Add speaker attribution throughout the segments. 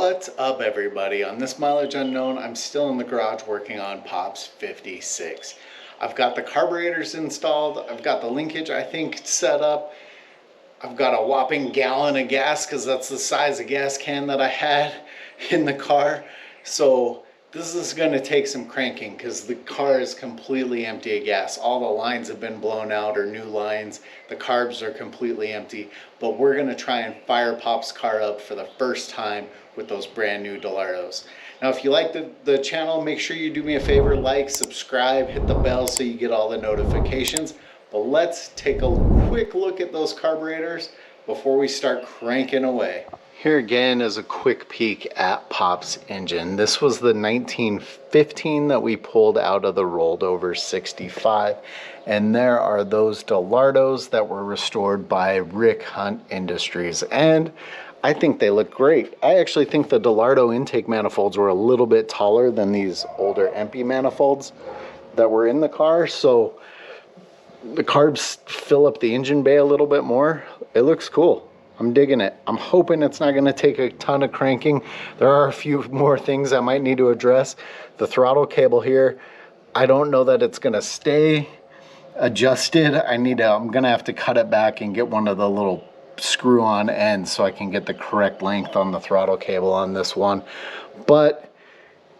Speaker 1: What's up, everybody? On this Mileage Unknown, I'm still in the garage working on Pop's 56. I've got the carburetors installed, I've got the linkage I think set up, I've got a whopping gallon of gas because that's the size of gas can that I had in the car. So this is going to take some cranking because the car is completely empty of gas. All the lines have been blown out or new lines. The carbs are completely empty. But we're going to try and fire Pop's car up for the first time with those brand new Dellortos. Now, if you like the channel, make sure you do me a favor, like, subscribe, hit the bell so you get all the notifications. But let's take a quick look at those carburetors before we start cranking away. Here again is a quick peek at Pop's engine. This was the 1915 that we pulled out of the rolled over 65. And there are those Dellortos that were restored by Rick Hunt Industries. And I think they look great. I actually think the Dellorto intake manifolds were a little bit taller than these older empty manifolds that were in the car. So the carbs fill up the engine bay a little bit more. It looks cool. I'm digging it. I'm hoping it's not going to take a ton of cranking. There are a few more things I might need to address. The throttle cable here, I don't know that it's going to stay adjusted. I'm going to have to cut it back and get one of the little screw-on ends so I can get the correct length on the throttle cable on this one. But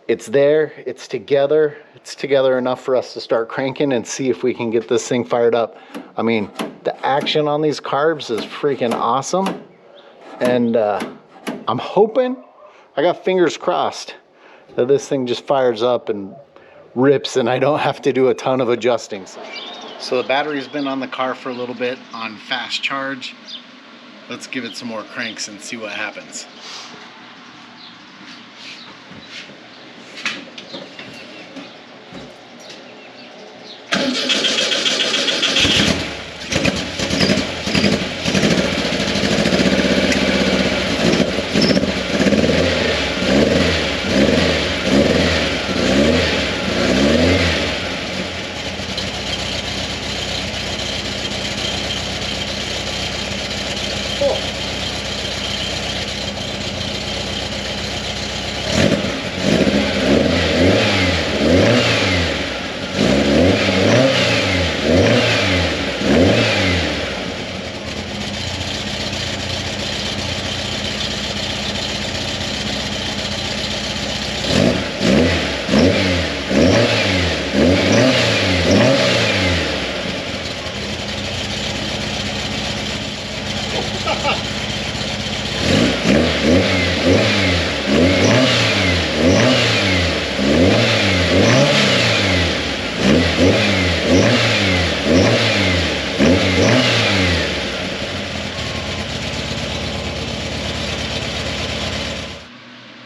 Speaker 1: it's there, it's together enough for us to start cranking and see if we can get this thing fired up. I mean, the action on these carbs is freaking awesome. And I'm hoping, I got fingers crossed, that this thing just fires up and rips and I don't have to do a ton of adjusting. So the battery's been on the car for a little bit on fast charge. Let's give it some more cranks and see what happens.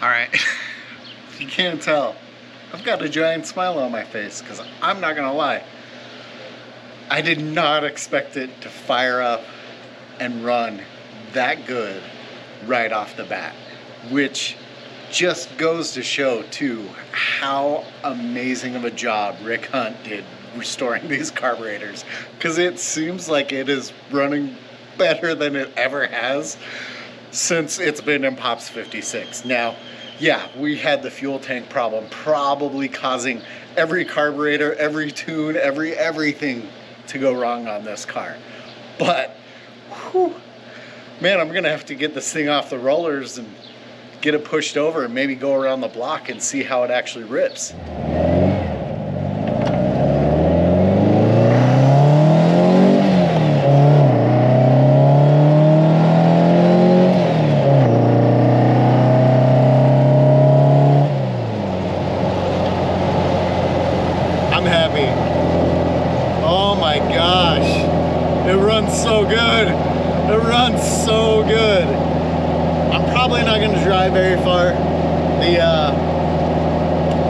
Speaker 1: Alright, if you can't tell, I've got a giant smile on my face because I'm not gonna lie, I did not expect it to fire up and run that good right off the bat, which just goes to show too how amazing of a job Rick Hunt did restoring these carburetors, because it seems like it is running better than it ever has since it's been in Pop's 56. Now, yeah, we had the fuel tank problem probably causing every carburetor, every tune, everything to go wrong on this car. But, whew, man, I'm gonna have to get this thing off the rollers and get it pushed over and maybe go around the block and see how it actually rips. I'm happy. Oh my gosh, it runs so good. It runs so good. I'm probably not going to drive very far.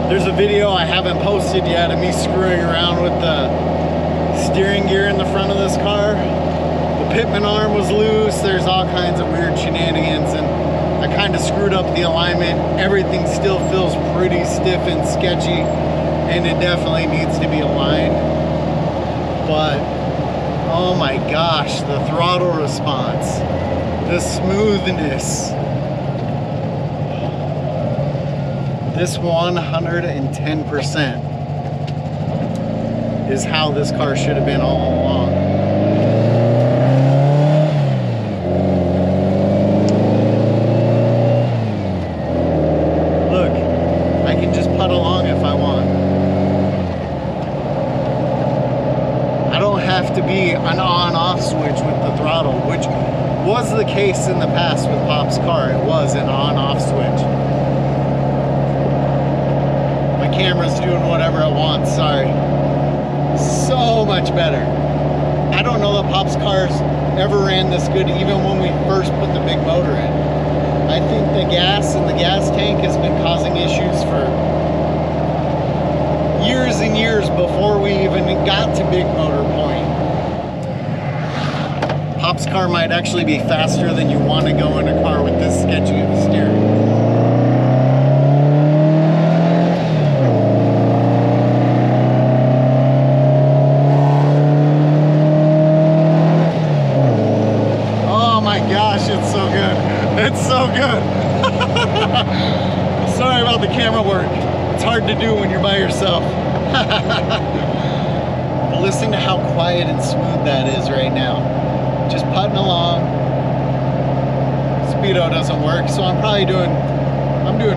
Speaker 1: There's a video I haven't posted yet of me screwing around with the steering gear in the front of this car. The pitman arm was loose. There's all kinds of weird shenanigans, and I kind of screwed up the alignment. Everything still feels pretty stiff and sketchy, and it definitely needs to be aligned. But oh my gosh, the throttle response, the smoothness. This 110% is how this car should have been all along. Look, I can just putt along if I want. I don't have to be an on-off switch with the throttle, which was the case in the past with Pop's car. It was an on-off switch. My camera's doing whatever it wants, sorry. So much better. I don't know that Pop's cars ever ran this good even when we first put the big motor in. I think the gas in the gas tank has been causing issues for years and years before we even got to big motor point. Pop's car might actually be faster than you want to go in a car with this sketchy of a steering. It's so good. It's so good. Sorry about the camera work. It's hard to do when you're by yourself. But listen to how quiet and smooth that is right now. Just putting along. Speedo doesn't work, so I'm doing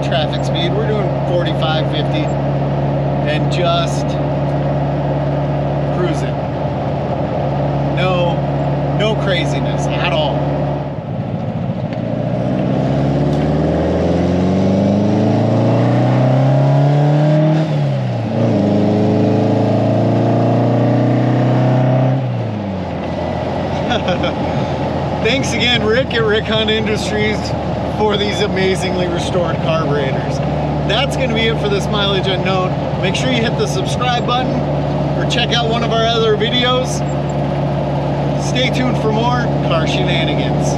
Speaker 1: traffic speed. We're doing 45, 50, and just cruising. No craziness at all. Thanks again, Rick at Rick Hunt Industries, for these amazingly restored carburetors. That's going to be it for this Mileage Unknown. Make sure you hit the subscribe button or check out one of our other videos. Stay tuned for more car shenanigans.